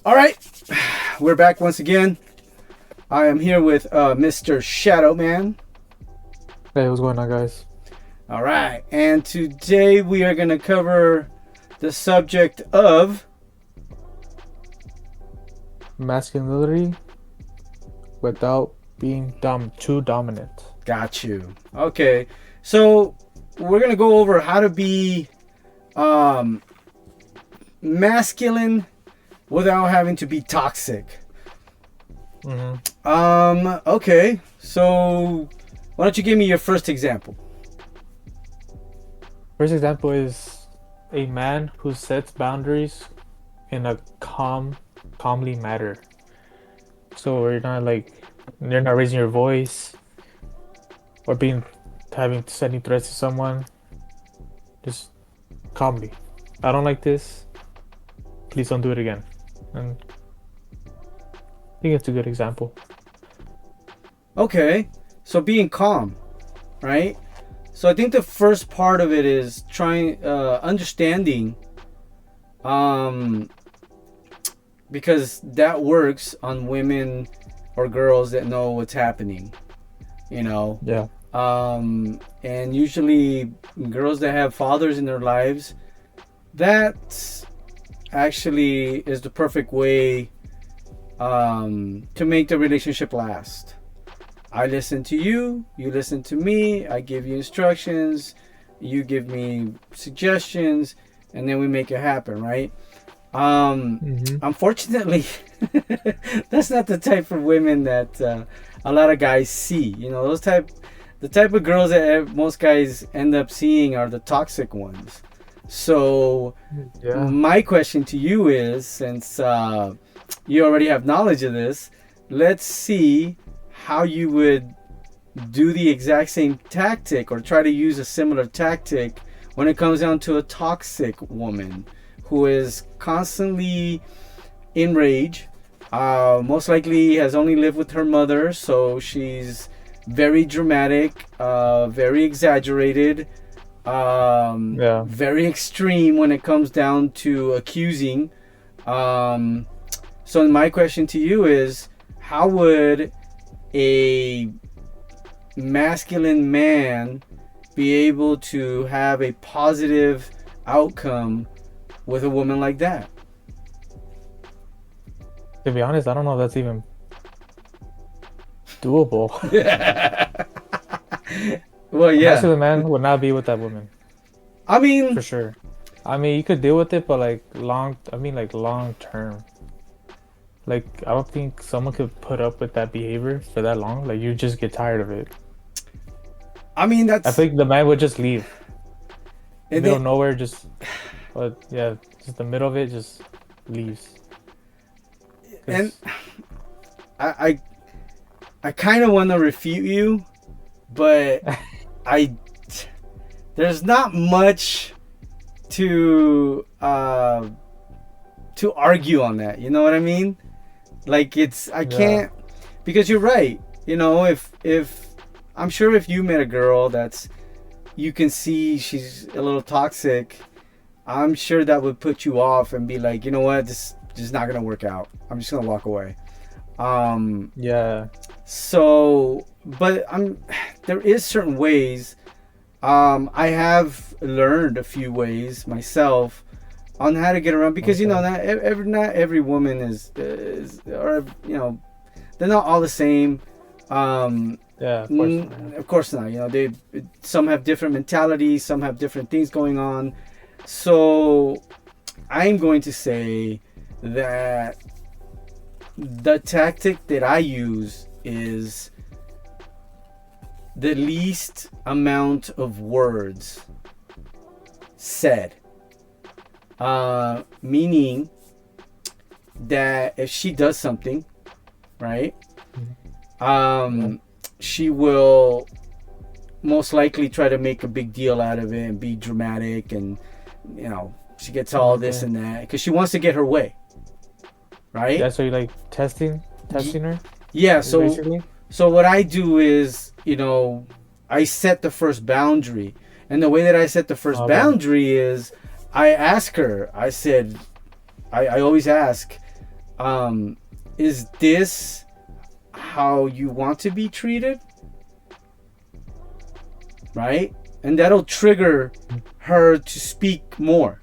All right, we're back once again. I am here with Mr. Shadow Man. Hey, what's going on, guys? All right, and today we are going to cover the subject of Masculinity without being too dominant. Got you. Okay, so we're going to go over how to be masculine without having to be toxic. Okay, so why don't you give me your first example? First example is a man who sets boundaries in a calmly manner. So you're not raising your voice or sending threats to someone. Just calmly. I don't like this. Please don't do it again. And I think it's a good example. Okay, so being calm, right? So I think the first part of it is understanding, because that works on women or girls that know what's happening, you know. Yeah. And usually girls that have fathers in their lives, that actually is the perfect way to make the relationship last. I listen to you, you listen to me, I give you instructions, you give me suggestions, and then we make it happen, right? Unfortunately, that's not the type of women that a lot of guys see. You know, the type of girls that most guys end up seeing are the toxic ones. So Yeah. my question to you is, since you already have knowledge of this, let's see how you would do the exact same tactic or try to use a similar tactic when it comes down to a toxic woman who is constantly in rage, most likely has only lived with her mother, so she's very dramatic, very exaggerated, very extreme when it comes down to accusing. So my question to you is, how would a masculine man be able to have a positive outcome with a woman like that? To be honest, I don't know if that's even doable. Well, A yeah. masculine man would not be with that woman I mean, for sure. I mean, you could deal with it, but long term. Like, I don't think someone could put up with that behavior for that long. Like, you just get tired of it. I mean that's. I think the man would just leave. And Middle then, of nowhere, just the middle of it just leaves. and I kind of want to refute you, but I there's not much to argue on that. You know what I mean? Like I can't, because you're right. You know, if I'm sure if you met a girl that's, you can see she's a little toxic, I'm sure that would put you off and be like, you know what, this is not gonna work out. I'm just gonna walk away. Yeah. So, but there is certain ways. I have learned a few ways myself on how to get around, because you know, not every woman is or you know, they're not all the same. Yeah, of course not. Of course not. You know, some have different mentalities, some have different things going on. So I'm going to say that the tactic that I use is the least amount of words said. Meaning that if she does something, right? She will most likely try to make a big deal out of it and be dramatic, and you know, she gets all this and that because she wants to get her way, right? Yeah, so you like testing her? Yeah, Basically? so what I do is, you know, I set the first boundary. And the way that I set the first boundary is I ask her, I said, I always ask, Is this how you want to be treated? Right? And that'll trigger her to speak more,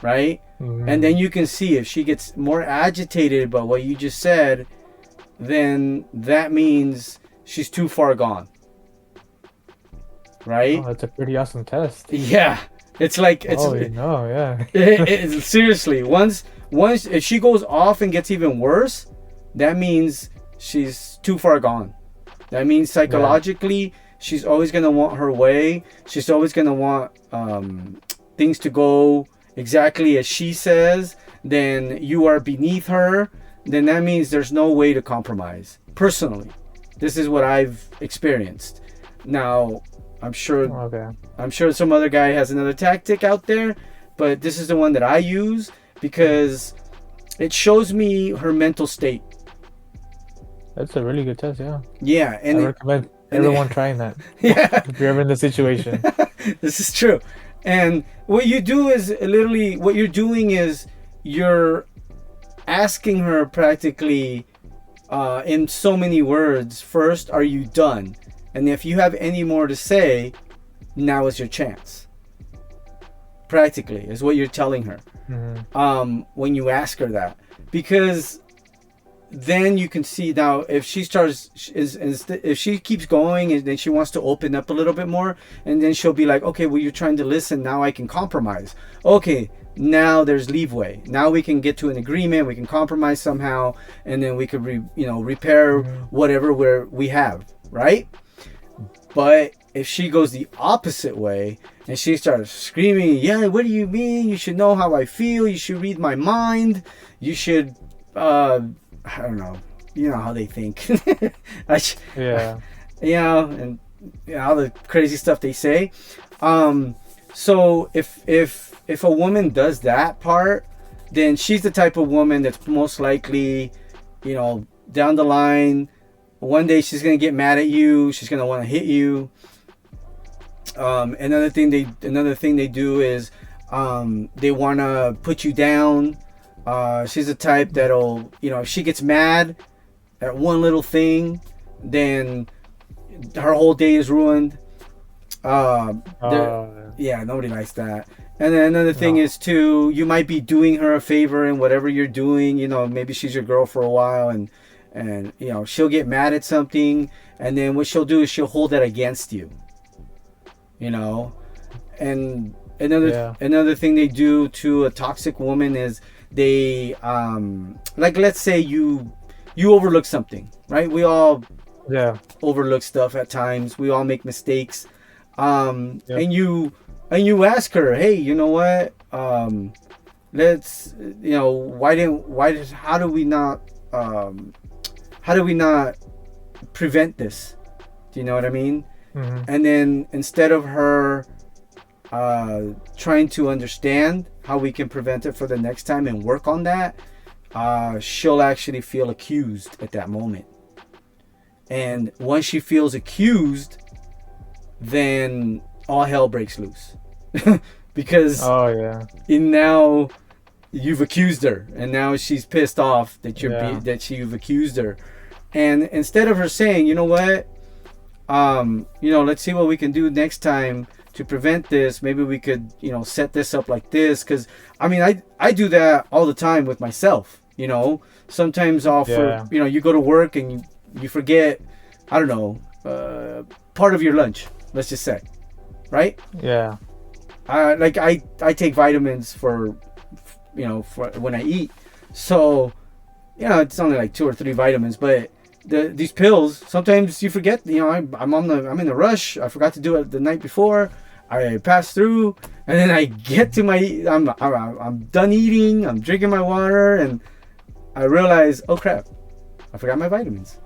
right? And then you can see if she gets more agitated about what you just said, then that means she's too far gone, right? Oh, that's a pretty awesome test. Yeah, it's like it's yeah. seriously, once if she goes off and gets even worse, that means she's too far gone. That means psychologically, she's always gonna want her way. She's always gonna want things to go exactly as she says. Then you are beneath her. Then that means there's no way to compromise. Personally, this is what I've experienced. Now, I'm sure some other guy has another tactic out there, but this is the one that I use because it shows me her mental state. That's a really good test, yeah. Yeah, and I recommend everyone trying that. Yeah, if you're ever in the situation. This is true. And what you do is literally what you're doing is you're asking her practically in so many words. First, are you done? And if you have any more to say, now is your chance. Practically is what you're telling her when you ask her that, because then you can see now if she starts if she keeps going and then she wants to open up a little bit more, and then she'll be like, okay, well, you're trying to listen, now I can compromise. Okay, now there's leeway, now we can get to an agreement, we can compromise somehow, and then we could repair whatever we have, right? But if she goes the opposite way and she starts screaming, yeah, what do you mean, you should know how I feel, you should read my mind, you should I don't know. You know how they think. Yeah. And all the crazy stuff they say. So if a woman does that part, then she's the type of woman that's most likely, down the line, one day she's gonna get mad at you. She's gonna want to hit you. Another thing they do is they want to put you down. She's the type that'll, if she gets mad at one little thing, then her whole day is ruined. Yeah, nobody likes that. And then another thing is too, you might be doing her a favor in whatever you're doing. Maybe she's your girl for a while, and she'll get mad at something, and then what she'll do is she'll hold that against you. And another thing they do to a toxic woman is they let's say you overlook something, right? We all overlook stuff at times. We all make mistakes. And you ask her, hey, you know what? Let's how do we not prevent this? Do you know what I mean? And then instead of her trying to understand how we can prevent it for the next time and work on that, she'll actually feel accused at that moment. And once she feels accused, then all hell breaks loose. Because now you've accused her, and now she's pissed off that you've accused her. And instead of her saying, you know what, let's see what we can do next time to prevent this, maybe we could set this up like this, because I do that all the time with myself. Sometimes you go to work and you forget, I don't know, part of your lunch, let's just say, right? I take vitamins for when I eat, so it's only like 2 or 3 vitamins, but these pills, sometimes you forget. I'm in the rush, I forgot to do it the night before, I pass through, and then I get to I'm done eating, I'm drinking my water, and I realize, oh crap, I forgot my vitamins.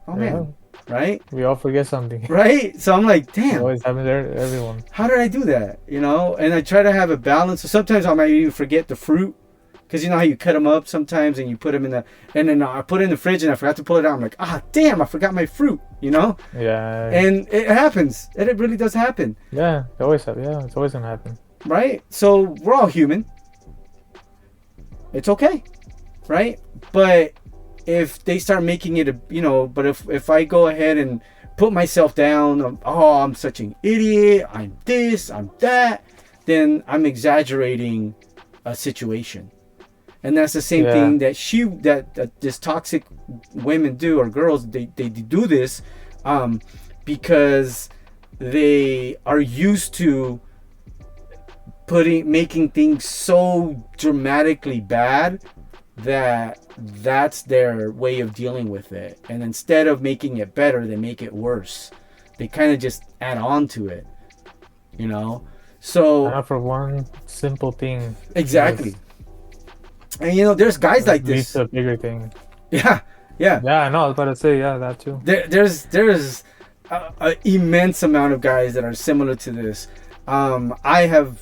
Man, right? We all forget something. Right? So I'm like, damn. It always happens to everyone. How did I do that? And I try to have a balance. So sometimes I might even forget the fruit, because you know how you cut them up sometimes and you put them and then I put it in the fridge and I forgot to pull it out. I'm like, damn, I forgot my fruit, Yeah. And it happens. It really does happen. Yeah, it always happens. Yeah, it's always gonna happen. Right? So we're all human. It's okay. right? But if they start making it but if I go ahead and put myself down, oh, I'm such an idiot, I'm this, I'm that, then I'm exaggerating a situation. And that's the same thing that this toxic women do, or girls, they do this because they are used to making things so dramatically bad that that's their way of dealing with it. And instead of making it better, they make it worse. They kind of just add on to it, so Not for one simple thing. exactly. And there's guys like this. Leads to a bigger thing. Yeah. Yeah, I know. I was about to say, yeah, that too. There's an immense amount of guys that are similar to this. I have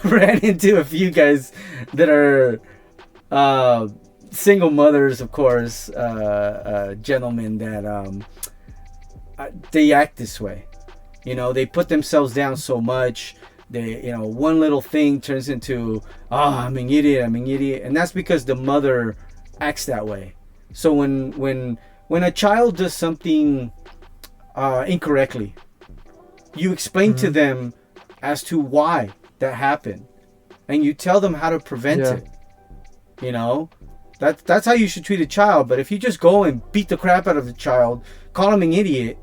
ran into a few guys that are single mothers, of course, gentlemen that they act this way. They put themselves down so much. They, one little thing turns into, I'm an idiot, and that's because the mother acts that way. So when a child does something incorrectly, you explain to them as to why that happened, and you tell them how to prevent it. That's how you should treat a child. But if you just go and beat the crap out of the child, call him an idiot,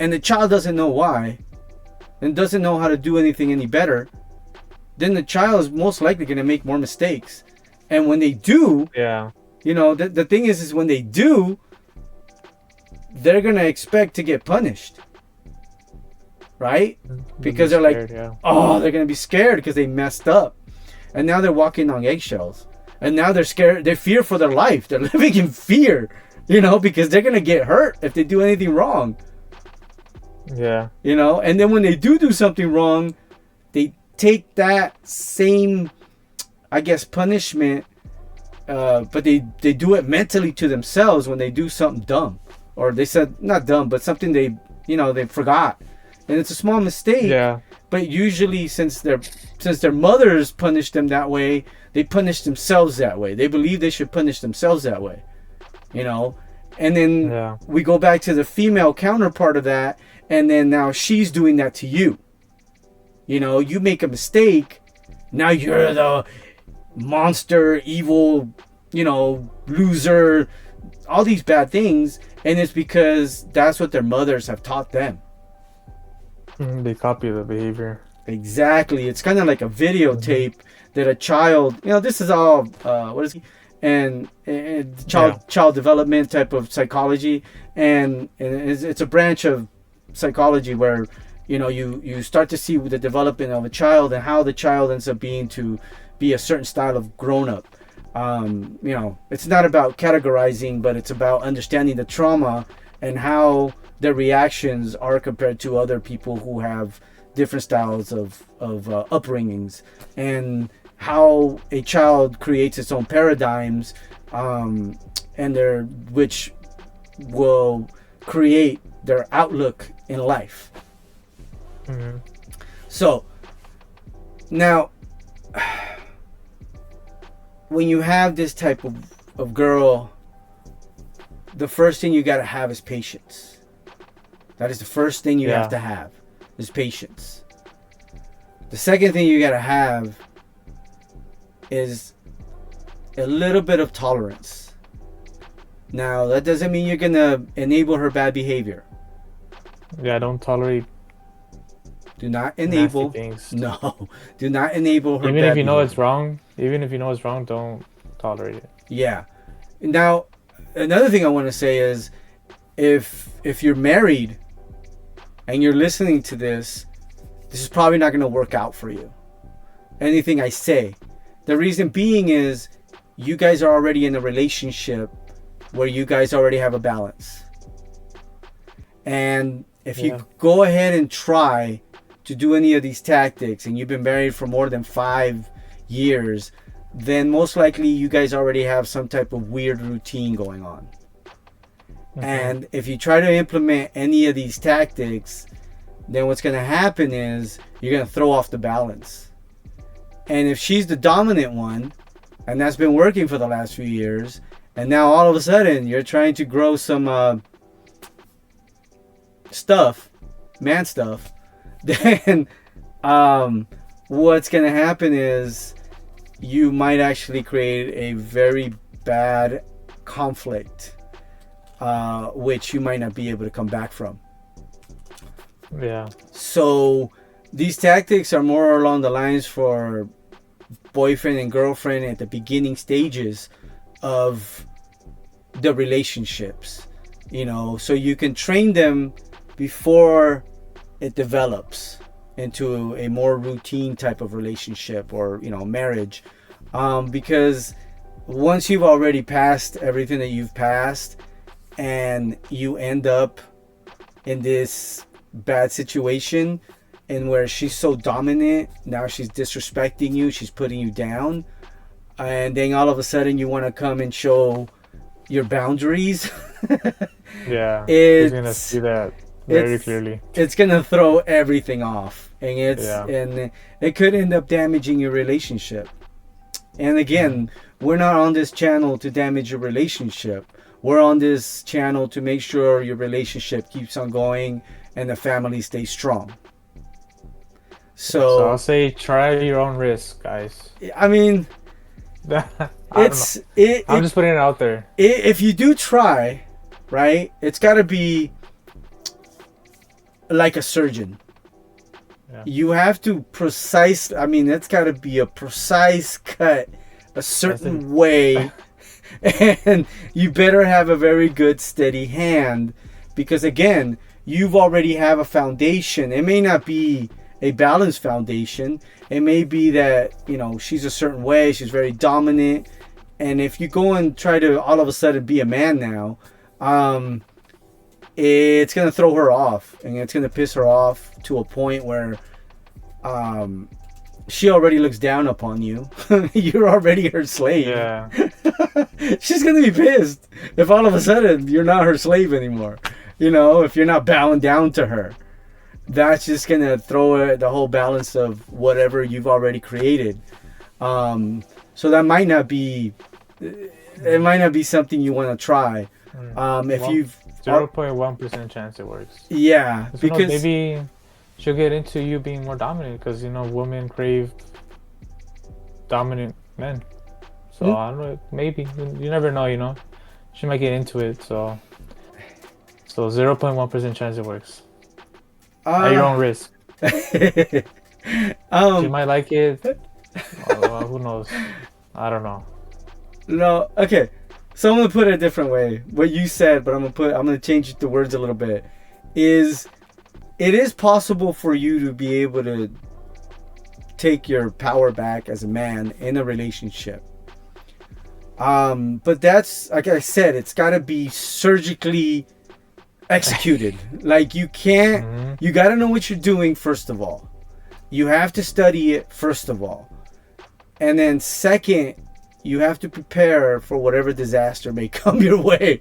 and the child doesn't know why, and doesn't know how to do anything any better, then the child is most likely going to make more mistakes. And when they do, the thing is when they do, they're going to expect to get punished, right? Because they're like, they're going to be scared because they messed up, and now they're walking on eggshells, and now they're scared. They fear for their life. They're living in fear, because they're going to get hurt if they do anything wrong. Yeah. And then when they do something wrong, they take that same, I guess, punishment, but they do it mentally to themselves when they do something dumb, or they said not dumb, but something they forgot, and it's a small mistake. Yeah. But usually, since their mothers punish them that way, they punish themselves that way. They believe they should punish themselves that way, And then we go back to the female counterpart of that. And then now she's doing that to you. You make a mistake. Now you're the monster, evil, loser, all these bad things. And it's because that's what their mothers have taught them. They copy the behavior. Exactly. It's kind of like a videotape that a child, this is all, and child development type of psychology. And it's a branch of psychology where you start to see the development of a child and how the child ends up being to be a certain style of grown-up. It's not about categorizing, but it's about understanding the trauma and how their reactions are compared to other people who have different styles of upbringings, and how a child creates its own paradigms, which will create their outlook in life. So now, when you have this type of girl, the first thing you got to have is patience. That is the first thing you have to have, is patience. The second thing you got to have is a little bit of tolerance. Now, that doesn't mean you're going to enable her bad behavior. Yeah, don't tolerate. Do not enable things. No, do not enable her. Even if you know it's wrong, don't tolerate it. Yeah. Now, another thing I want to say is, if you're married and you're listening to this is probably not going to work out for you. Anything I say. The reason being is you guys are already in a relationship where you guys already have a balance. And if you go ahead and try to do any of these tactics, and you've been married for more than 5 years, then most likely you guys already have some type of weird routine going on. And if you try to implement any of these tactics, then what's going to happen is you're going to throw off the balance. And if she's the dominant one, and that's been working for the last few years, and now all of a sudden you're trying to grow some stuff, man stuff, then what's going to happen is you might actually create a very bad conflict, which you might not be able to come back from. Yeah. So these tactics are more along the lines for boyfriend and girlfriend at the beginning stages of the relationships, so you can train them before it develops into a more routine type of relationship or marriage, because once you've already passed everything that you've passed and you end up in this bad situation and where she's so dominant, now she's disrespecting you, she's putting you down, and then all of a sudden you want to come and show your boundaries. Yeah, he's gonna see that very clearly. It's gonna throw everything off, and and it could end up damaging your relationship. And again, we're not on this channel to damage your relationship. We're on this channel to make sure your relationship keeps on going and the family stays strong. So I'll say try your own risk, guys. I mean, I'm just putting it out there. If you do try, right, it's got to be like a surgeon. Yeah. You have to it's got to be a precise cut a certain way. And you better have a very good steady hand, because again, you've already have a foundation. It may not be a balanced foundation. It may be that she's a certain way, she's very dominant, and if you go and try to all of a sudden be a man now, it's gonna throw her off, and it's gonna piss her off to a point where she already looks down upon you. You're already her slave. Yeah. She's gonna be pissed if all of a sudden you're not her slave anymore. If you're not bowing down to her, that's just gonna throw the whole balance of whatever you've already created. So that might not be. It might not be something you want to try. If you've 0.1% chance it works. Yeah, because maybe she'll get into you being more dominant, because women crave dominant men. So I don't know, maybe you never know. She might get into it. So 0.1% chance it works. At your own risk. She might like it. Who knows? I don't know. No, okay. So I'm gonna put it a different way. What you said, but I'm gonna change the words a little bit. It is possible for you to be able to take your power back as a man in a relationship. But that's, like I said, it's gotta be surgically executed. Like you can't. You gotta know what you're doing first of all. You have to study it first of all, and then second, you have to prepare for whatever disaster may come your way,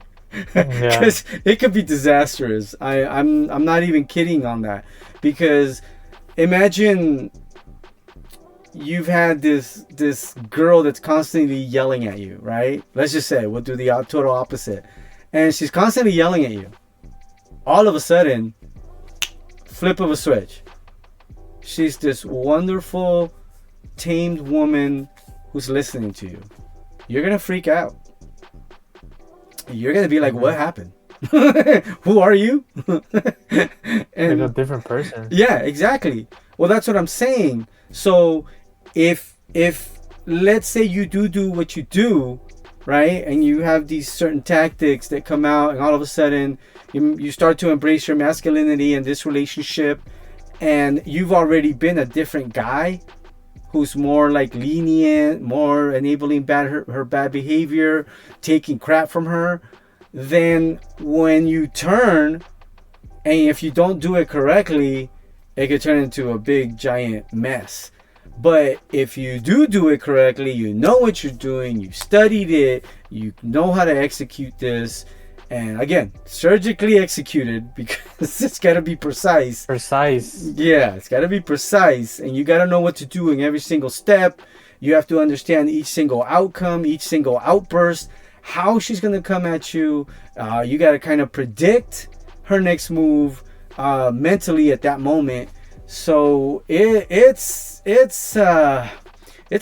because it could be disastrous. I'm not even kidding on that, because imagine you've had this girl that's constantly yelling at you, right? Let's just say we'll do the total opposite, and she's constantly yelling at you. All of a sudden, flip of a switch, she's this wonderful, tamed woman who's listening to you. You're gonna freak out. You're gonna be like, what happened? Who are you? And like a different person. Yeah, exactly. Well, that's what I'm saying. So if let's say you do what you do, right, and you have these certain tactics that come out, and all of a sudden you start to embrace your masculinity in this relationship, and you've already been a different guy who's more like lenient, more enabling her bad behavior, taking crap from her, then when you turn, and if you don't do it correctly, it could turn into a big giant mess. But if you do it correctly, you know what you're doing, you studied it, you know how to execute this, and again, surgically executed, because it's got to be precise. Yeah, it's got to be precise, and you got to know what to do in every single step. You have to understand each single outcome, each single outburst, how she's going to come at you. You got to kind of predict her next move mentally at that moment. So it's a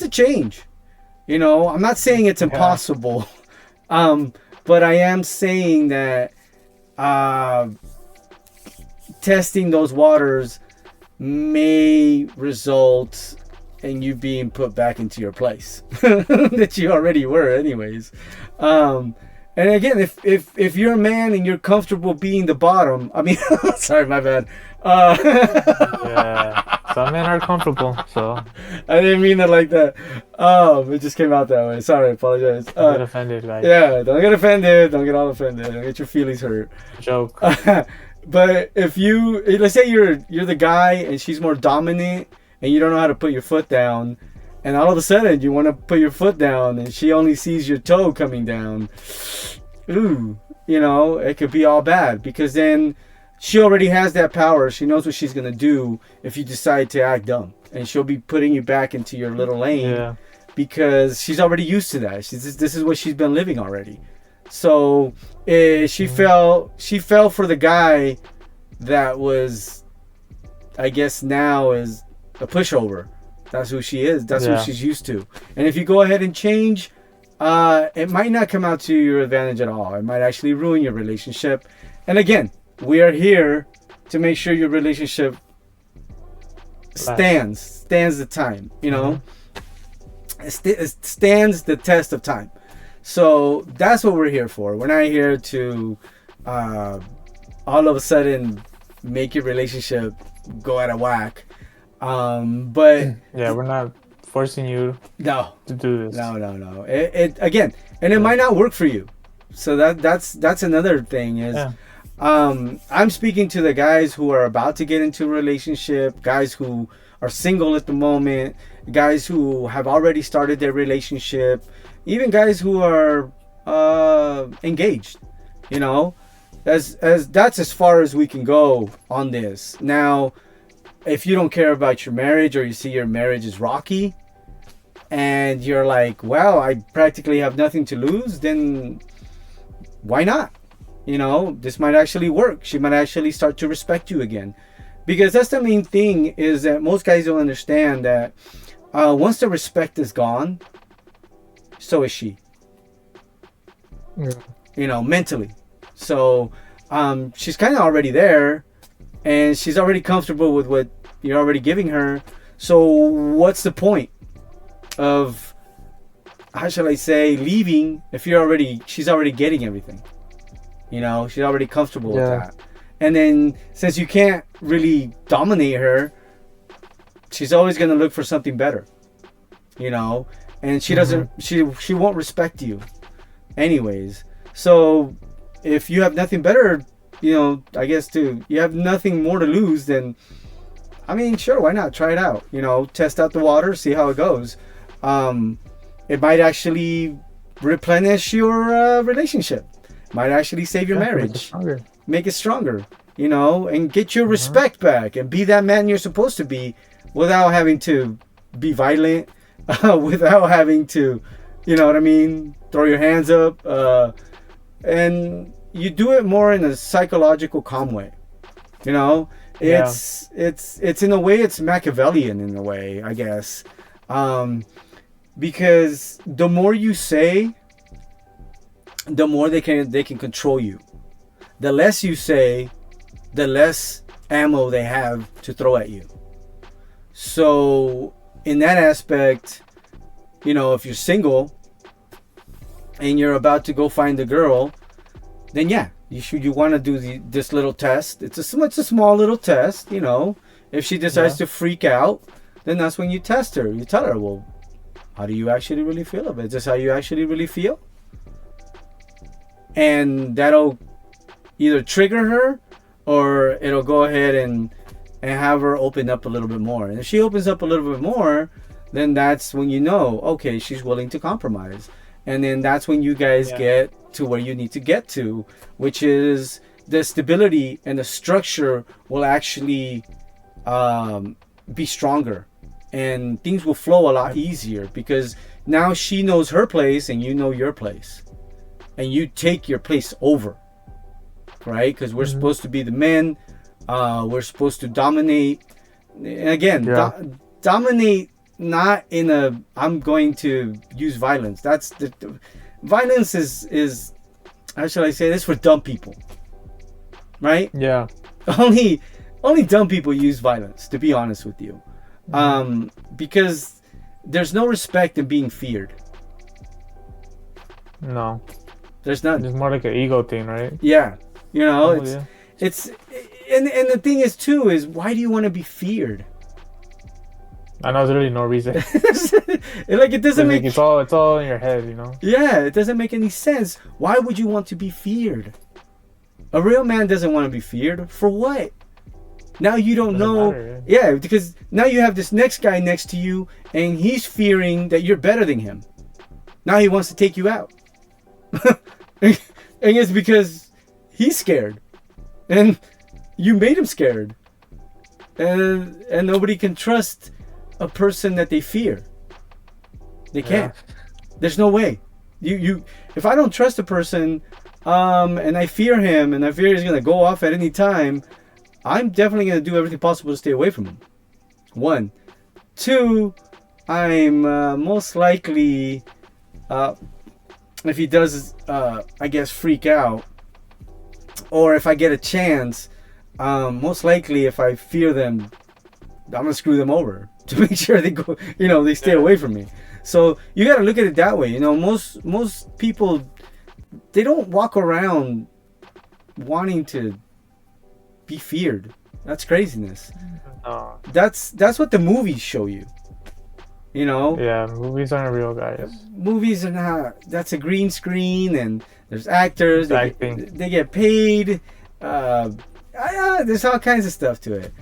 change. You know, I'm not saying it's impossible, but I am saying that testing those waters may result in you being put back into your place that you already were anyways. And again, if you're a man and you're comfortable being the bottom, I mean, sorry, my bad. Yeah, some men are comfortable, so I didn't mean it like that. It just came out that way. Sorry, I apologize. don't get offended, guys. Yeah, don't get offended. Don't get all offended. Don't get your feelings hurt. Joke. But if you, let's say you're the guy and she's more dominant and you don't know how to put your foot down, and all of a sudden you want to put your foot down and she only sees your toe coming down, ooh, you know, it could be all bad, because then she already has that power. She knows what she's going to do if you decide to act dumb, and she'll be putting you back into your little lane because she's already used to that. This is what she's been living already. So she fell for the guy that was, I guess now is a pushover. That's who she is. That's who she's used to. And if you go ahead and change, it might not come out to your advantage at all. It might actually ruin your relationship. And again, we are here to make sure your relationship stands the time. You know, it stands the test of time. So that's what we're here for. We're not here to all of a sudden make your relationship go out of whack. But yeah, we're not forcing you to do this. No. It again, and it might not work for you. So that's another thing is I'm speaking to the guys who are about to get into a relationship, guys who are single at the moment, guys who have already started their relationship, even guys who are engaged. You know, as that's as far as we can go on this. Now, if you don't care about your marriage, or you see your marriage is rocky and you're like, well, I practically have nothing to lose, then why not? You know, this might actually work. She might actually start to respect you again. Because that's the main thing, is that most guys don't understand that once the respect is gone, so is she. You know, mentally. So she's kind of already there, and she's already comfortable with what you're already giving her. So what's the point of, how shall I say, leaving if she's already getting everything? You know, she's already comfortable with that. And then since you can't really dominate her, she's always going to look for something better. You know, and she doesn't, she won't respect you anyways. So if you have nothing better, you know, I guess you have nothing more to lose, then I mean, sure, why not try it out? You know, test out the water, see how it goes. It might actually replenish your relationship. Might actually save your marriage. Make it stronger, you know, and get your respect back and be that man you're supposed to be, without having to be violent, without having to, you know what I mean, throw your hands up, and you do it more in a psychological, calm way. You know, it's in a way, it's Machiavellian in a way, I guess, because the more you say, the more they can control you. The less you say, the less ammo they have to throw at you. So in that aspect, you know, if you're single and you're about to go find a girl, then you want to do this little test. It's a small little test, you know. If she decides to freak out, then that's when you test her. You tell her, well, how do you actually really feel about it? Is this how you actually really feel? And that'll either trigger her, or it'll go ahead and have her open up a little bit more. And if she opens up a little bit more, then that's when you know, okay, she's willing to compromise. And then that's when you guys get to where you need to get to, which is the stability and the structure will actually be stronger. and things will flow a lot easier because now she knows her place and you know your place, and you take your place over, right? Because we're supposed to be the men. We're supposed to dominate. And again, dominate, not in a I'm going to use violence. That's the violence is how shall I say this, for dumb people, right? Yeah. Only dumb people use violence, to be honest with you. Because there's no respect in being feared. No. There's none. It's more like an ego thing, right? Yeah. You know, Oh, it's and the thing is too is, why do you want to be feared? I know there's really no reason. Like, it doesn't make it's all in your head, you know? Yeah, it doesn't make any sense. Why would you want to be feared? A real man doesn't want to be feared. For what? Now you don't know. Matter, yeah, because now you have this next guy next to you, and he's fearing that you're better than him. Now he wants to take you out. And it's because he's scared. And you made him scared. And nobody can trust a person that they fear. They can't. There's no way. You if I don't trust a person, and I fear him, and I fear he's gonna go off at any time, I'm definitely gonna do everything possible to stay away from him. 1. 2, I'm most likely, if he does, I guess, freak out, or if I get a chance, most likely if I fear them, I'm gonna screw them over to make sure they go, they stay away from me. So you got to look at it that way. Most people, they don't walk around wanting to be feared. That's craziness. No. That's what the movies show you. Yeah, movies aren't real, guys. Movies are not. That's a green screen, and there's actors. They get paid. There's all kinds of stuff to it.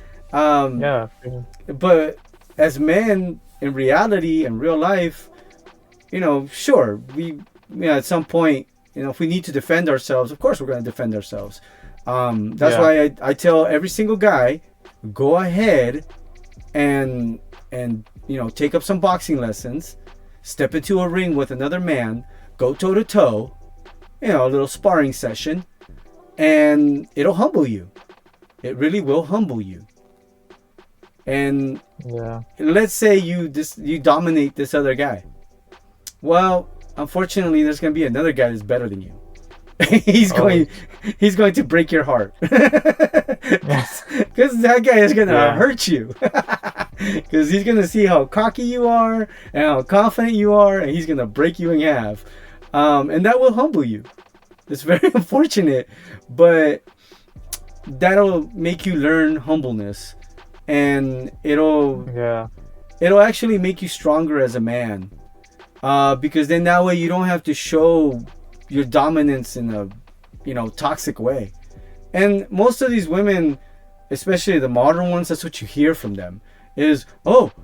But as men, in reality, in real life, sure, we at some point, if we need to defend ourselves, of course we're going to defend ourselves. That's why I tell every single guy, go ahead and take up some boxing lessons, step into a ring with another man, go toe to toe, a little sparring session, and it'll humble you. It really will humble you. And let's say you dominate this other guy. Well, unfortunately, there's going to be another guy that's better than you. He's going to break your heart. Because that guy is going to hurt you. Because he's going to see how cocky you are and how confident you are, and he's going to break you in half. And that will humble you. It's very unfortunate, but that'll make you learn humbleness. And it'll actually make you stronger as a man, because then that way you don't have to show your dominance in a toxic way. And most of these women, especially the modern ones, that's what you hear from them is,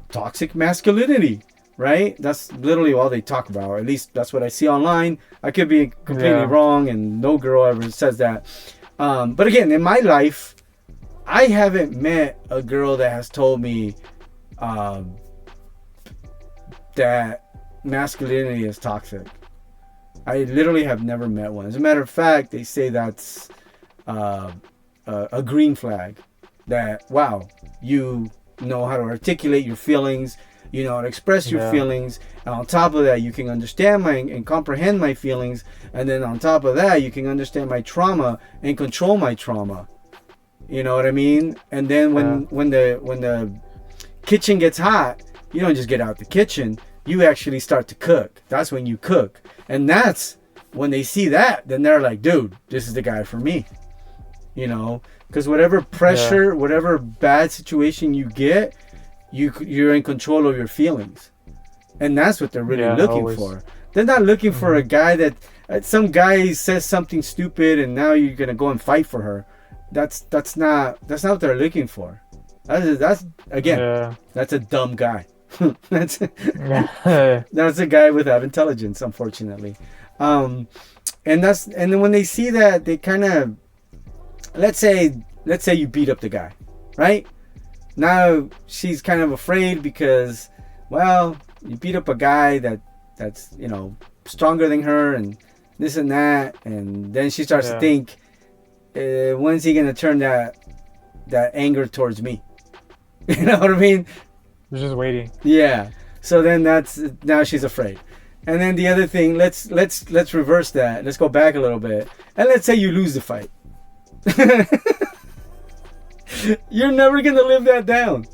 toxic masculinity, right? That's literally all they talk about, or at least that's what I see online. I could be completely wrong, and no girl ever says that. But again, in my life, I haven't met a girl that has told me that masculinity is toxic. I literally have never met one. As a matter of fact, they say that's a green flag. That, wow, you know how to articulate your feelings, you know how to express your feelings, and on top of that, you can understand and comprehend my feelings, and then on top of that, you can understand my trauma and control my trauma. You know what I mean? And then when the kitchen gets hot, you don't just get out the kitchen. You actually start to cook. That's when you cook. And that's when they see that, then they're like, dude, this is the guy for me. Because whatever pressure, whatever bad situation you get, you're in control of your feelings. And that's what they're really looking for. They're not looking for a guy that some guy says something stupid and now you're going to go and fight for her. That's not what they're looking for. That's a dumb guy. that's a guy without intelligence, unfortunately. And then when they see that, they kind of, let's say you beat up the guy, right? now she's kind of afraid because, well, you beat up a guy that's stronger than her and this and that, and then she starts to think, when's he gonna turn that anger towards me? You know what I mean? You're just waiting. Yeah. So then now she's afraid. And then the other thing, let's reverse that. Let's go back a little bit. And let's say you lose the fight. You're never gonna live that down.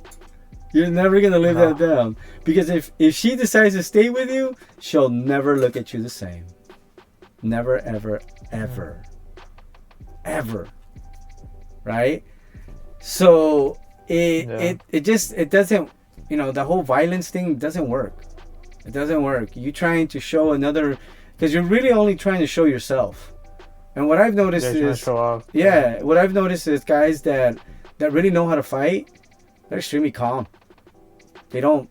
You're never gonna live that down. Because if she decides to stay with you, she'll never look at you the same. Never, ever, ever. Ever. Right? So it doesn't, the whole violence thing doesn't work. It doesn't work. You're trying to show another, because you're really only trying to show yourself. And what I've noticed is, what I've noticed is guys that really know how to fight, they're extremely calm. They don't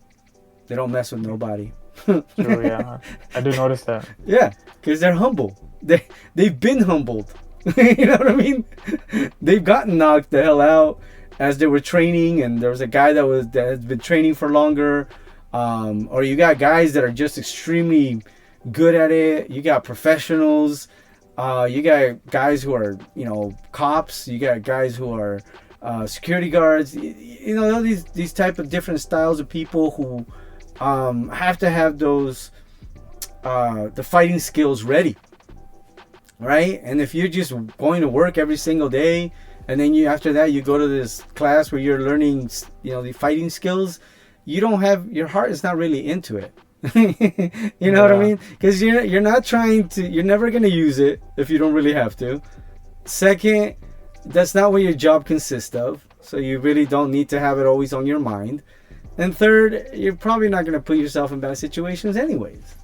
mess with nobody. True, yeah. I do notice that. Yeah, because they're humble. They've been humbled. You know what I mean? They've gotten knocked the hell out as they were training, and there was a guy that has been training for longer. Or you got guys that are just extremely good at it. You got professionals. You got guys who are, cops. You got guys who are security guards. These type of different styles of people who have to have those the fighting skills ready, right? And if you're just going to work every single day, and then after that you go to this class where you're learning, the fighting skills, your heart is not really into it. You know what I mean? Because you're not trying to, you're never going to use it if you don't really have to. Second, that's not what your job consists of, so you really don't need to have it always on your mind. And third, you're probably not going to put yourself in bad situations anyways.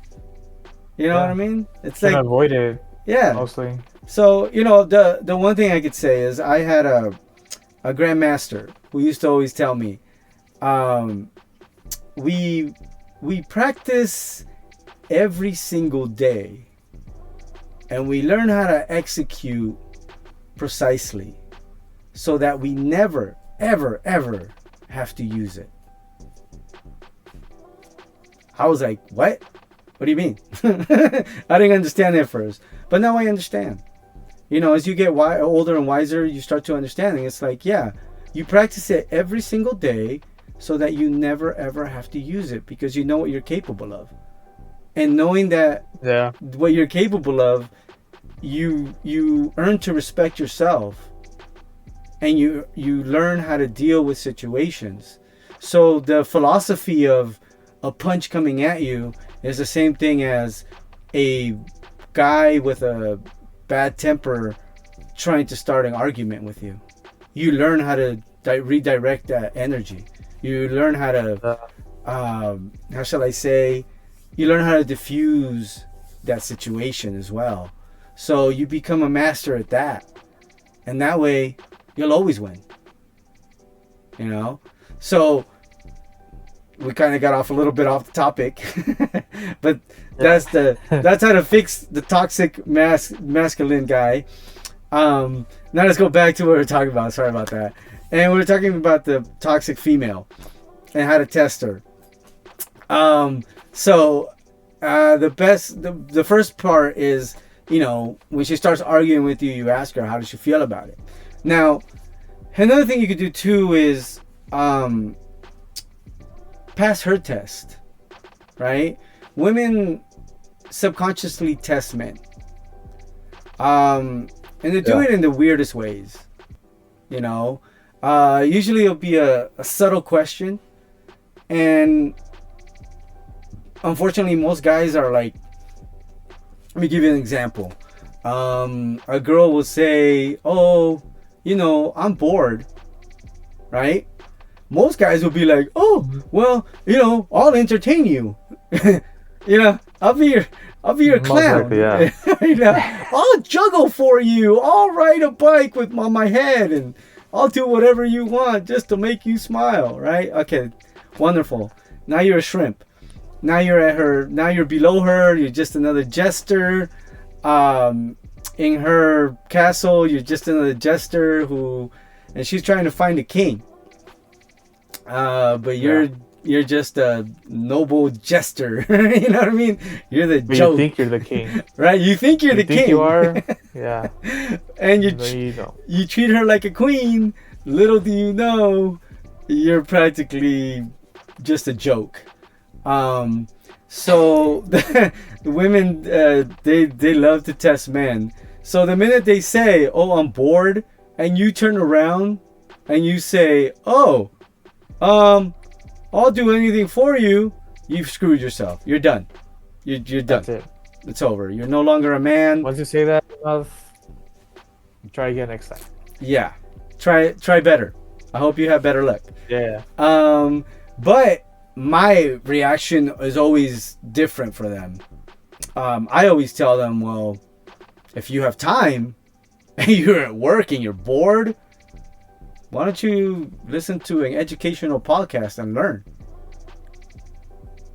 You know what I mean? It's like avoid it. Yeah. Mostly. So the one thing I could say is I had a grandmaster who used to always tell me, we practice every single day, and we learn how to execute precisely so that we never, ever, ever have to use it. I was like, what? What do you mean? I didn't understand it at first, but now I understand. As you get older and wiser, you start to understand. And it's like, yeah, you practice it every single day so that you never ever have to use it, because you know what you're capable of. And knowing that what you're capable of, you earn to respect yourself, and you learn how to deal with situations. So the philosophy of a punch coming at you is the same thing as a guy with a bad temper trying to start an argument with you. You learn how to redirect that energy. You learn how to, how shall I say, you learn how to diffuse that situation as well. So you become a master at that. And that way, you'll always win. So we kind of got off a little bit off the topic. But that's how to fix the toxic masculine guy. Now let's go back to what we were talking about. Sorry about that. And we were talking about the toxic female and how to test her. So the first part is, when she starts arguing with you, you ask her, how does she feel about it? Now, another thing you could do too is pass her test, right? Women subconsciously test men. And they do it in the weirdest ways, Usually it'll be a subtle question, and unfortunately most guys are like, let me give you an example. A girl will say, oh, I'm bored, right? Most guys will be like, oh, well, I'll entertain you. I'll be your clown. Likely, I'll juggle for you. I'll ride a bike on my head, and I'll do whatever you want just to make you smile, right? Okay, wonderful. Now you're a shrimp. Now you're below her. You're just another jester. In her castle, you're just another jester and she's trying to find a king. But Yeah. you're just a noble jester. You know what I mean? You're the But you joke, think you're the king. right? You think you're You the think you king, are? Yeah. and No, you don't. you treat her like a queen. Little do you know, you're practically just a joke. Um, so the women, they love to test men. So the minute they say, "Oh, I'm bored," and you turn around and you say, "Oh, um, I'll do anything for you," you've screwed yourself. You're done. You're done. That's it. It's over. You're no longer a man. Once you say that enough, try again next time. Yeah, try better. I hope you have better luck. Yeah. But my reaction is always different for them. I always tell them, well, if you have time and you're at work and you're bored, why don't you listen to an educational podcast and learn?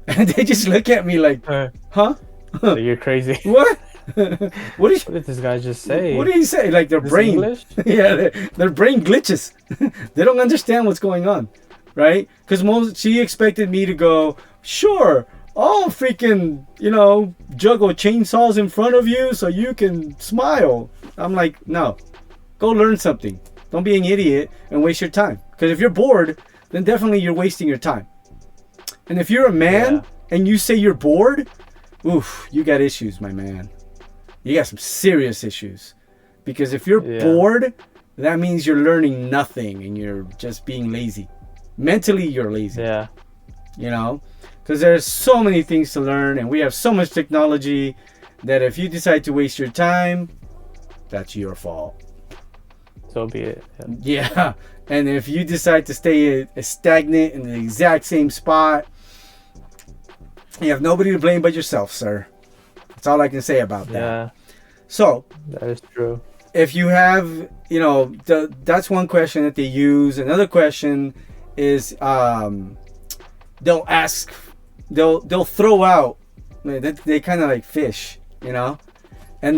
And they just look at me like, huh? So you're crazy. What? What is? What did this guy just say? What did he say? Like their This brain? English? Yeah, their brain glitches. They don't understand what's going on, right? Because she expected me to go, sure, I'll freaking juggle chainsaws in front of you so you can smile. I'm like, no, go learn something. Don't be an idiot and waste your time. Because if you're bored, then definitely you're wasting your time. And if you're a man and you say you're bored, oof, you got issues, my man. You got some serious issues. Because if you're bored, that means you're learning nothing and you're just being lazy. Mentally, you're lazy. Yeah. Because there's so many things to learn and we have so much technology that if you decide to waste your time, that's your fault. So be it. Yeah. And if you decide to stay stagnant in the exact same spot, you have nobody to blame but yourself, sir. That's all I can say about that. Yeah. So, that is true. If you have, that's one question that they use. Another question is they'll throw out, they kind of like fish, and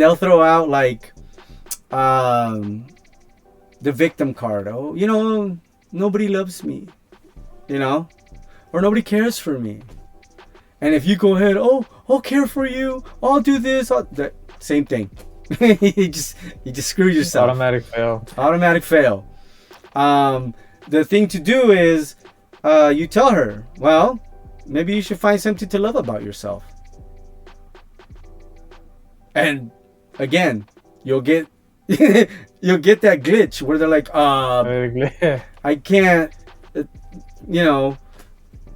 they'll throw out like the victim card. Oh, nobody loves me, or nobody cares for me. And if you go ahead, oh, I'll care for you, I'll do this, same thing. you just screw yourself. Automatic fail. Automatic fail. The thing to do is you tell her, well, maybe you should find something to love about yourself. And again, you'll get you'll get that glitch where they're like, I can't,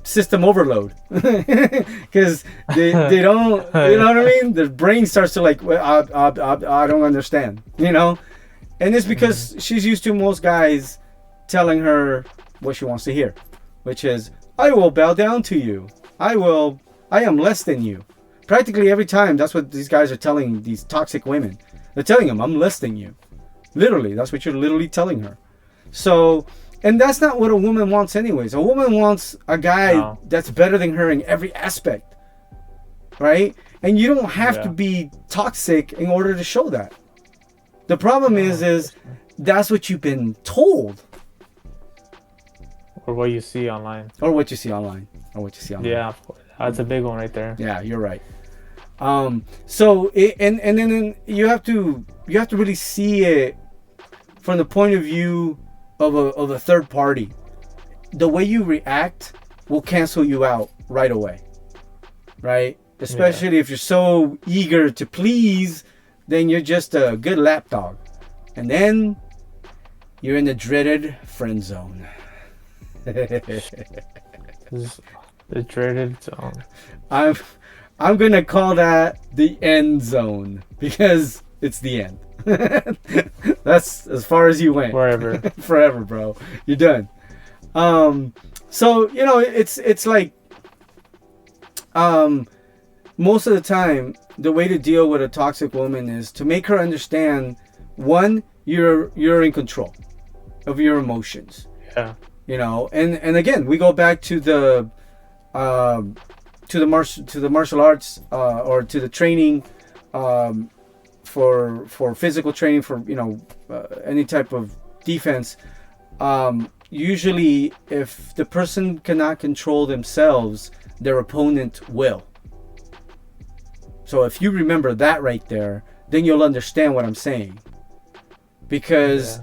system overload, because they don't, you know what I mean? Their brain starts to like, well, I don't understand, and it's because she's used to most guys telling her what she wants to hear, which is, I will bow down to you, I am less than you. Practically every time, that's what these guys are telling these toxic women. They're telling them, I'm less than you. Literally, that's what you're literally telling her. So, and that's not what a woman wants anyways. A woman wants a guy that's better than her in every aspect, right? And you don't have to be toxic in order to show that. The problem is that's what you've been told. Or what you see online. Yeah, that's a big one right there. Yeah, you're right. So and then you have to really see it from the point of view of a third party. The way you react will cancel you out right away, right? Especially if you're so eager to please, then you're just a good lapdog, and then you're in the dreaded friend zone. The dreaded zone. I'm gonna call that the end zone because it's the end. That's as far as you went. Forever. Forever, bro. You're done. So it's like most of the time the way to deal with a toxic woman is to make her understand, one, you're in control of your emotions. Yeah. And again, we go back to the martial arts, or to the training, for physical training, for any type of defense. usually if the person cannot control themselves, their opponent will. So if you remember that right there, then you'll understand what I'm saying. Because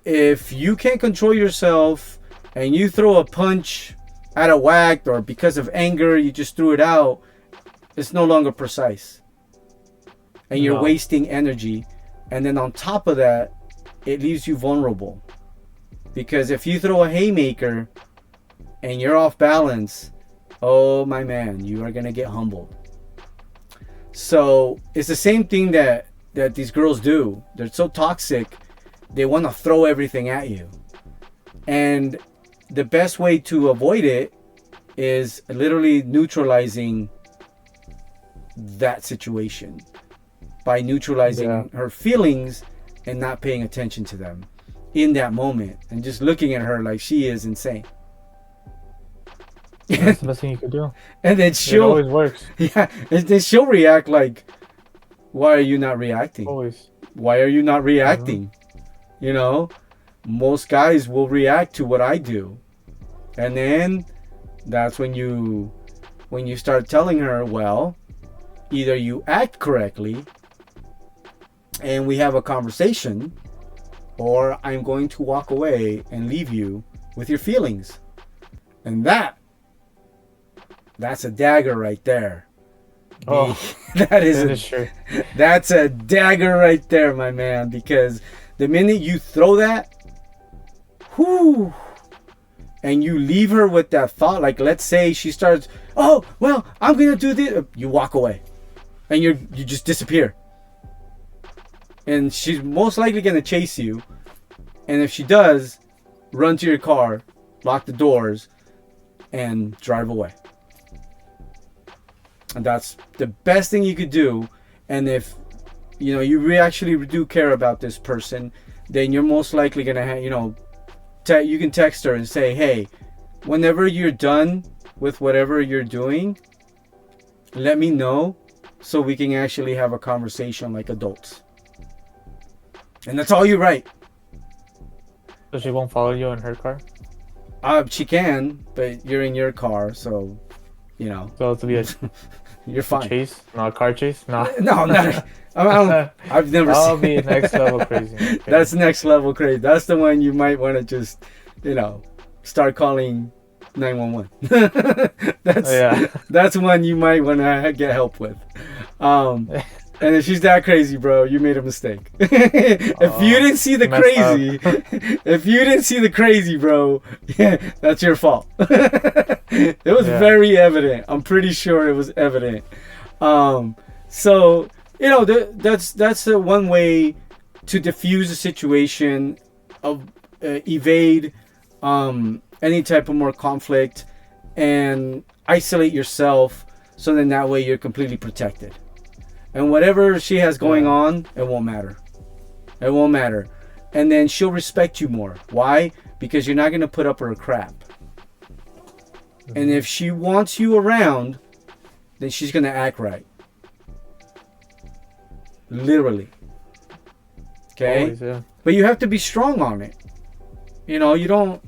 if you can't control yourself and you throw a punch out of whack, or because of anger you just threw it out, it's no longer precise. And you're wasting energy. And then on top of that, it leaves you vulnerable. Because if you throw a haymaker and you're off balance, oh my man, you are going to get humbled. So it's the same thing that these girls do. They're so toxic, they want to throw everything at you. And the best way to avoid it is literally neutralizing that situation by neutralizing her feelings and not paying attention to them in that moment and just looking at her like she is insane. That's the best thing you could do. And then It always works. Yeah, and then she'll react like, why are you not reacting? Always. Why are you not reacting? You know, most guys will react to what I do. And then that's when you start telling her, well, either you act correctly and we have a conversation, or I'm going to walk away and leave you with your feelings. And that's a dagger right there. Oh, that is true. That's a dagger right there, my man, because the minute you throw that, whoo, and you leave her with that thought, like let's say she starts, oh, well, I'm going to do this. You walk away and you just disappear. And she's most likely going to chase you. And if she does, run to your car, lock the doors, and drive away. And that's the best thing you could do. And if you actually do care about this person, then you're most likely gonna you can text her and say, hey, whenever you're done with whatever you're doing, let me know so we can actually have a conversation like adults. And that's all you write. So she won't follow you in her car? She can, but you're in your car, so So it'll be a you're fine. chase? Not a car chase? No. No, not. I've never That'll seen. be next level crazy. Okay. That's next level crazy. That's the one you might want to just, start calling 911. That's one you might want to get help with. And if she's that crazy, bro, you made a mistake. If you didn't see the crazy, bro, that's your fault. It was very evident. I'm pretty sure it was evident. So that's one way to diffuse a situation, of evade any type of more conflict, and isolate yourself. So then that way you're completely protected. And whatever she has going on, it won't matter. It won't matter. And then she'll respect you more. Why? Because you're not going to put up her crap. And if she wants you around, then she's going to act right. Literally. Okay? Always, yeah. But you have to be strong on it. You don't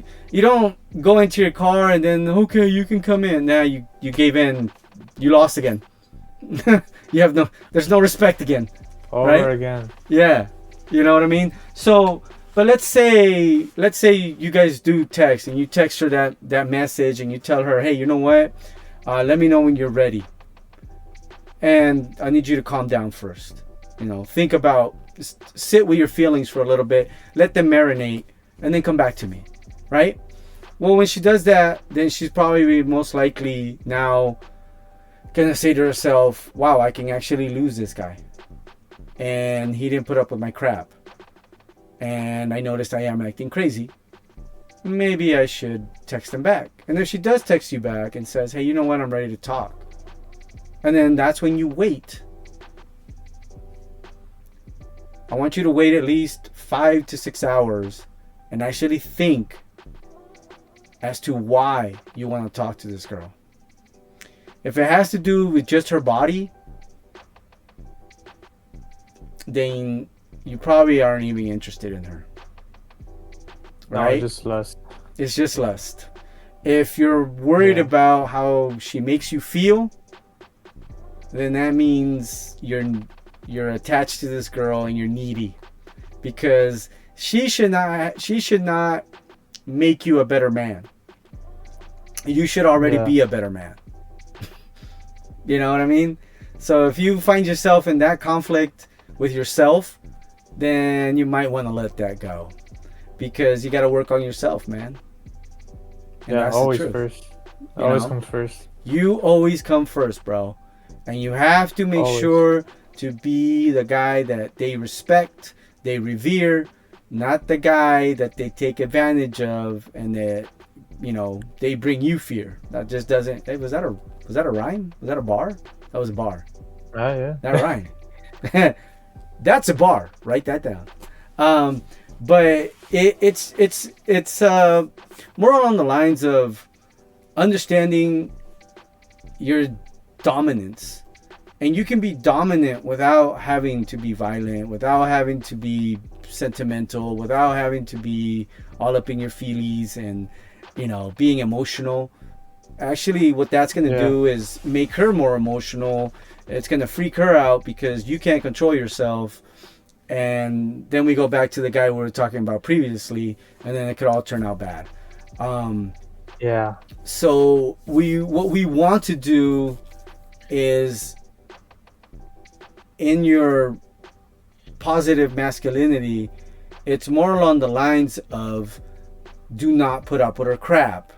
go into your car and then, okay, you can come in. Now you gave in. You lost again. There's no respect again. Over again. Yeah. You know what I mean? So, but let's say you guys do text, and you text her that message, and you tell her, hey, you know what? Let me know when you're ready. And I need you to calm down first. Think about, sit with your feelings for a little bit, let them marinate, and then come back to me. Right? Well, when she does that, then she's probably most likely now gonna say to herself, wow, I can actually lose this guy, and he didn't put up with my crap, and I noticed I am acting crazy. Maybe I should text him back. And if she does text you back and says, hey, you know what, I'm ready to talk, and then that's when you wait. I want you to wait at least 5 to 6 hours and actually think as to why you want to talk to this girl. If it has to do with just her body, then you probably aren't even interested in her. Right? No, just lust. It's just lust. If you're worried Yeah. about how she makes you feel, then that means you're attached to this girl and you're needy, because she should not make you a better man. You should already Yeah. be a better man. You know what I mean? So if you find yourself in that conflict with yourself, then you might want to let that go, because you got to work on yourself, man. And Yeah. that's the Always truth. first. You Always know? comes first. You always come first, bro. And you have to make Always. sure to be the guy that they respect, they revere, not the guy that they take advantage of and that, they bring you fear. That just doesn't. Hey, was that a rhyme? Was that a bar? That was a bar. Ah, yeah. That rhyme. That's a bar. Write that down. But it's more along the lines of understanding your dominance. And you can be dominant without having to be violent, without having to be sentimental, without having to be all up in your feelies and, being emotional. Actually, what that's going to Yeah. do is make her more emotional. It's going to freak her out because you can't control yourself. And then we go back to the guy we were talking about previously, and then it could all turn out bad. Yeah. So what we want to do is, in your positive masculinity, it's more along the lines of do not put up with her crap.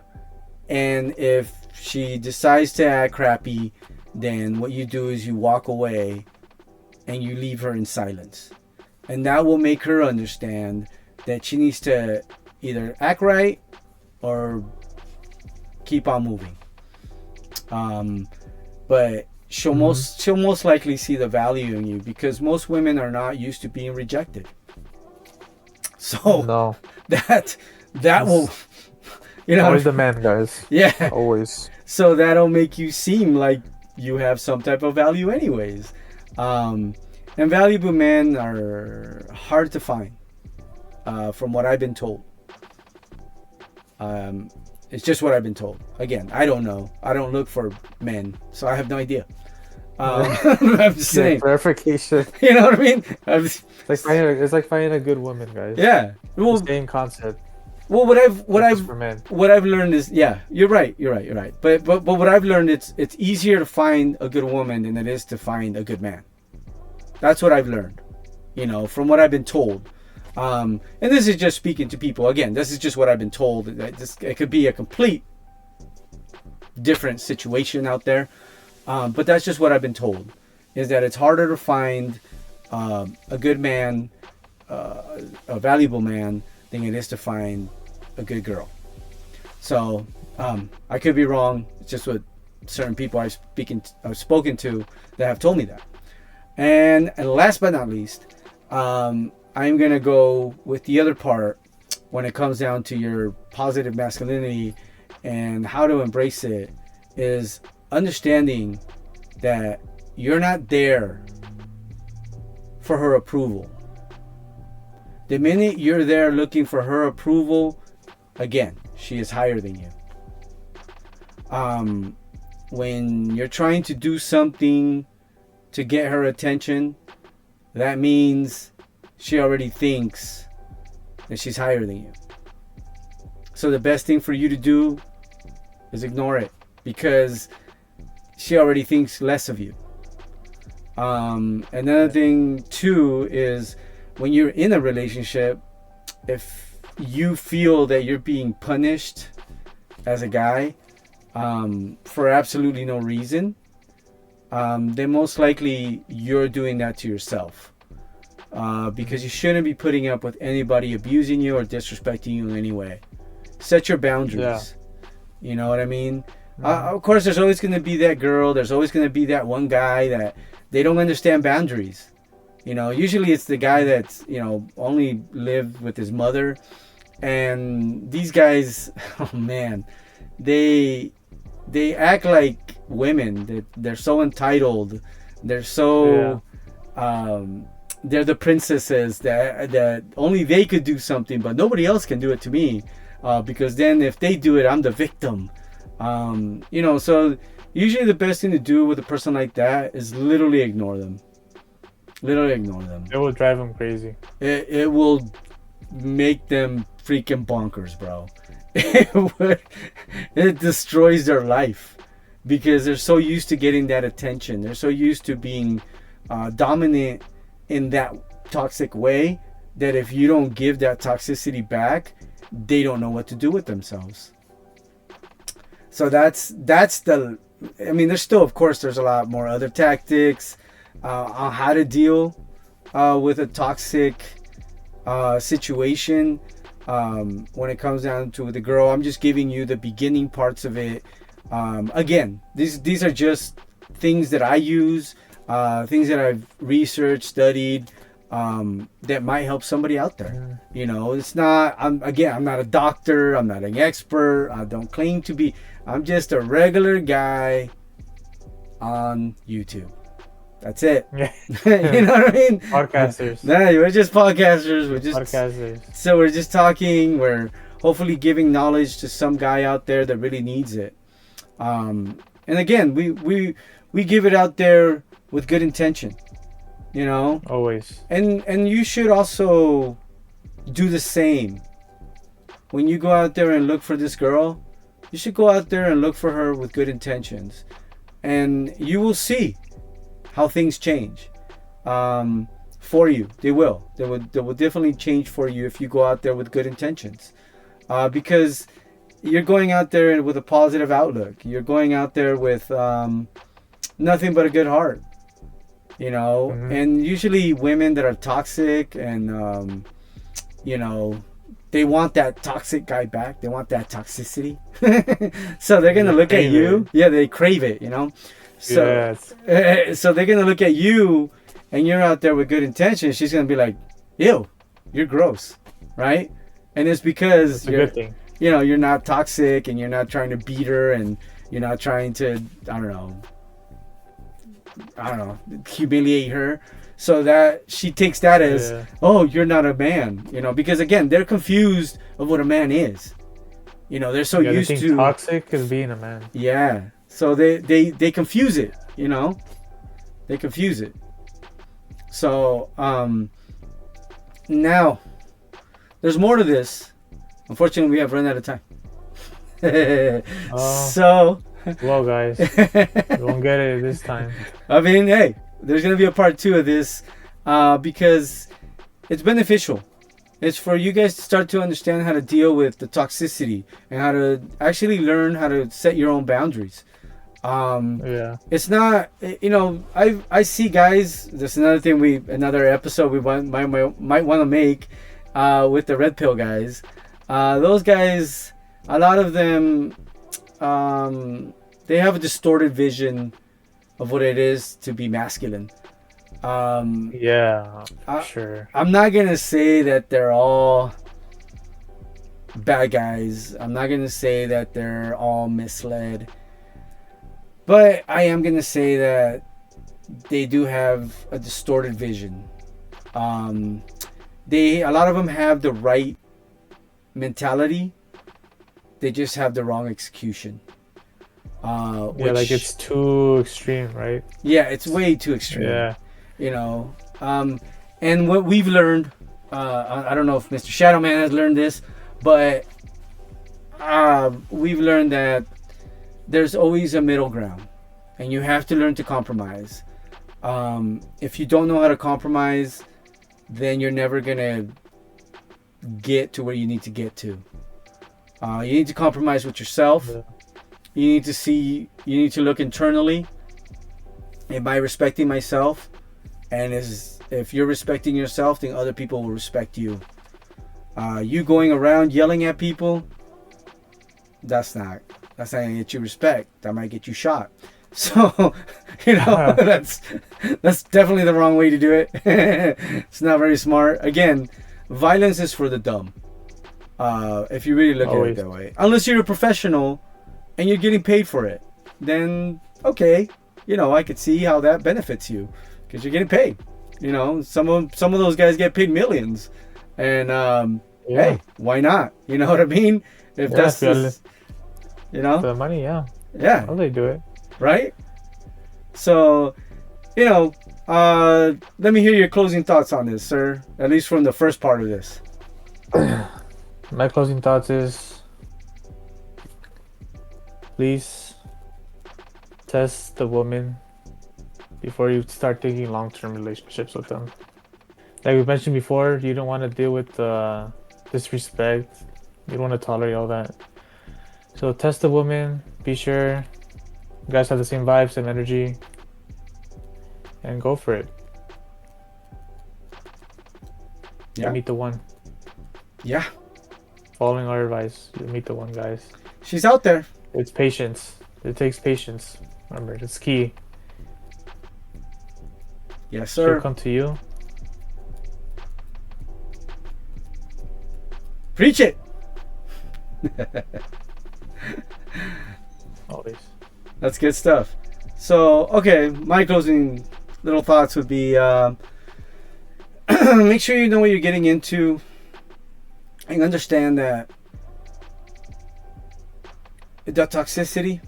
And if she decides to act crappy, then what you do is you walk away and you leave her in silence. And that will make her understand that she needs to either act right or keep on moving. But she'll most likely see the value in you, because most women are not used to being rejected. So No. that will, Always the man, guys. yeah. Always. So that'll make you seem like you have some type of value anyways. And valuable men are hard to find, from what I've been told. It's just what I've been told. Again, I don't know. I don't look for men, so I have no idea. I'm just Yeah, saying. clarification. You know what I mean? It's like finding a good woman, guys. Yeah. Well, Same concept. what Just for men. I've learned is, yeah, you're right. But what I've learned, it's easier to find a good woman than it is to find a good man. That's what I've learned, from what I've been told. And this is just speaking to people. Again, this is just what I've been told. It could be a complete different situation out there. But that's just what I've been told, is that it's harder to find a good man, a valuable man, than it is to find a good girl. So I could be wrong. It's just what certain people I've spoken to that have told me that. And last but not least, I'm going to go with the other part when it comes down to your positive masculinity and how to embrace it, is understanding that you're not there for her approval. The minute you're there looking for her approval, again, she is higher than you. When you're trying to do something to get her attention, that means she already thinks that she's higher than you. So the best thing for you to do is ignore it, because she already thinks less of you. Another thing too is, when you're in a relationship, if you feel that you're being punished as a guy for absolutely no reason, then most likely you're doing that to yourself. Because you shouldn't be putting up with anybody abusing you or disrespecting you in any way. Set your boundaries. Yeah. You know what I mean? Of course, there's always going to be that girl. There's always going to be that one guy that they don't understand boundaries. Usually it's the guy that's, only lived with his mother. And these guys, oh man, they act like women. They're so entitled. They're so, they're the princesses that only they could do something, but nobody else can do it to me. because then if they do it, I'm the victim. So usually the best thing to do with a person like that is literally ignore them. Literally ignore them. It will drive them crazy. It will make them freaking bonkers, bro. It destroys their life because they're so used to getting that attention. They're so used to being dominant in that toxic way that if you don't give that toxicity back, they don't know what to do with themselves. So that's the. I mean, there's still, of course, there's a lot more other tactics on how to deal with a toxic situation. When it comes down to the girl, I'm just giving you the beginning parts of it. Again, these are just things that I use, things that I've researched, studied, that might help somebody out there. It's not. I'm not a doctor. I'm not an expert. I don't claim to be. I'm just a regular guy on YouTube. That's it. Yeah. You know what I mean? Podcasters. Nah, we're just podcasters. We're just Podcasters. So we're just talking. We're hopefully giving knowledge to some guy out there that really needs it. And again, we give it out there with good intention. Always. And you should also do the same. When you go out there and look for this girl, you should go out there and look for her with good intentions, and you will see how things change for you. They will definitely change for you if you go out there with good intentions, because you're going out there with a positive outlook. You're going out there with nothing but a good heart, and usually women that are toxic and they want that toxic guy back. They want that toxicity. So they're gonna look at you. Yeah, they crave it, So, yes. So they're gonna look at you, and you're out there with good intentions. She's gonna be like, "Ew, you're gross," right? And it's because It's a good thing. You're not toxic, and you're not trying to beat her, and you're not trying to, I don't know, humiliate her. So that she takes that as, oh, you're not a man, because again, they're confused of what a man is. They're so used they think to toxic is being a man. Yeah. So they confuse it, They confuse it. So now there's more to this. Unfortunately, we have run out of time. So well, guys, we won't get it this time. I mean, hey, there's gonna be a part 2 of this because it's beneficial. It's for you guys to start to understand how to deal with the toxicity and how to actually learn how to set your own boundaries. It's not, I see guys. That's another episode we might want to make with the red pill guys. Those guys, a lot of them, they have a distorted vision of what it is to be masculine. Sure. I'm not gonna say that they're all bad guys. I'm not gonna say that they're all misled. But I am gonna say that they do have a distorted vision. A lot of them have the right mentality. They just have the wrong execution. Like it's too extreme, right? Yeah, it's way too extreme. Yeah. And what we've learned, I don't know if Mr. Shadowman has learned this, but we've learned that there's always a middle ground, and you have to learn to compromise. If you don't know how to compromise, then you're never gonna get to where you need to get to. You need to compromise with yourself. Yeah. You need to look internally. Am I respecting myself? And if you're respecting yourself, then other people will respect you. You going around yelling at people, that's not gonna get you respect. That might get you shot. So, that's definitely the wrong way to do it. It's not very smart. Again, violence is for the dumb. If you really look at it that way. Unless you're a professional and you're getting paid for it, then okay, I could see how that benefits you because you're getting paid. Some of those guys get paid millions, and Yeah. hey, why not? You know what I mean? If Yeah, that's if you this, you know, the money, yeah. yeah, Well, they do it. right. So, you know, let me hear your closing thoughts on this, sir. At least from the first part of this. My closing thoughts is please test the woman before you start thinking long-term relationships with them. Like we mentioned before, you don't want to deal with disrespect. You don't want to tolerate all that. So test the woman. Be sure you guys have the same vibes, same energy, and go for it. Yeah. You meet the one. Yeah. Following our advice, you meet the one, guys. She's out there. It's patience. It takes patience. Remember, it's key. Yes, She'll sir. come to you. Preach it. Always. That's good stuff. So, okay, my closing little thoughts would be make sure you know what you're getting into and understand that the toxicity,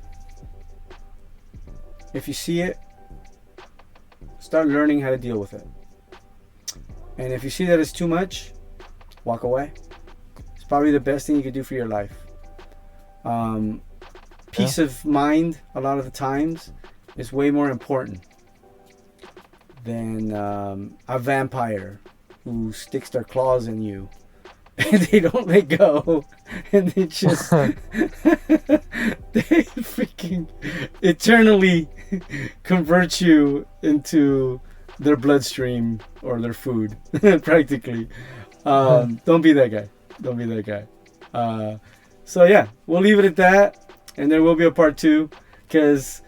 if you see it, start learning how to deal with it. And if you see that it's too much, walk away. It's probably the best thing you could do for your life. Peace of mind, a lot of the times, is way more important than a vampire who sticks their claws in you and they don't let go, and they just they freaking eternally convert you into their bloodstream or their food practically. Don't be that guy. Don't be that guy. So yeah, we'll leave it at that, and there will be a part 2 because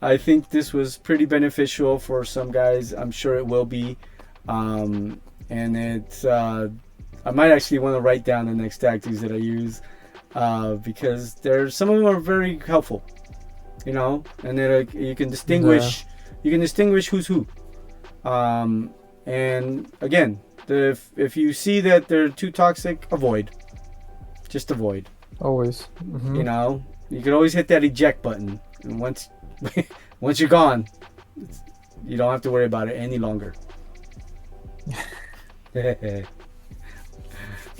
I think this was pretty beneficial for some guys. I'm sure it will be. And it's I might actually want to write down the next tactics that I use because some of them are very helpful, you know, and then you can distinguish who's who. And again, if you see that they're too toxic, just avoid. Always. You know, you can always hit that eject button, and once you're gone, you don't have to worry about it any longer.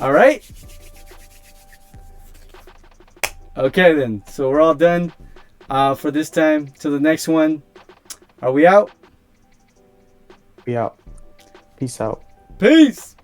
All right. Okay then. So we're all done for this time. Till the next one. Are we out? Be out. Peace out. Peace.